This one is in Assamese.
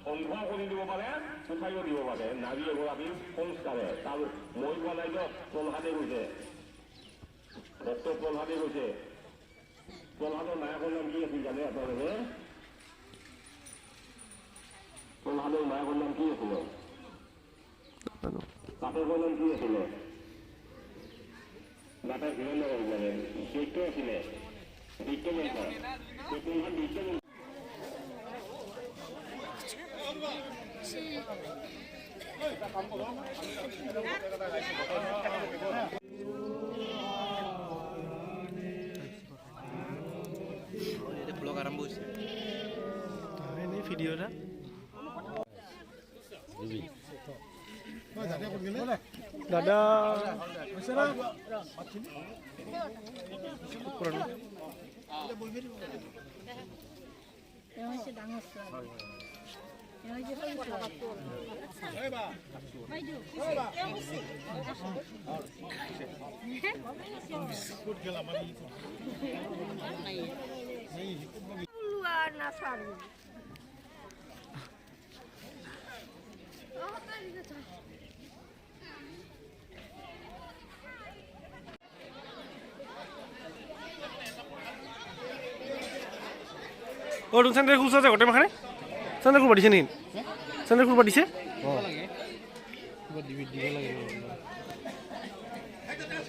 সংঘ কৰি দিব পাৰে, উঠাইও দিব পাৰে। নাৰী এগৰাকীৰ সংস্কাৰে তাৰ মই কোৱা নাই যে প্ৰহ্লাদে কৈছে, ডক্টৰ প্ৰহ্লাদে কৈছে। প্ৰহ্লাদৰ নায়কৰ নাম কি আছিল জানে আপোনালোকে? প্ৰহ্লাদৰ নায়কৰ নাম কি আছিলে? বাপেকৰ নাম কি আছিলে? বাপেক হিৰণ্য জানে দৈত্য আছিলে, দৈত্যমন্ত। প্ৰহ্লাদ দৈত্যমন্ত। ব্লগ আৰম্ভ হৈছে ভিডিঅ'টা দাদা तुम सेंटर खुल से गोटे माखाने सेंटर खुल पाटिছে নেকি सेंटर खुल पाटिছে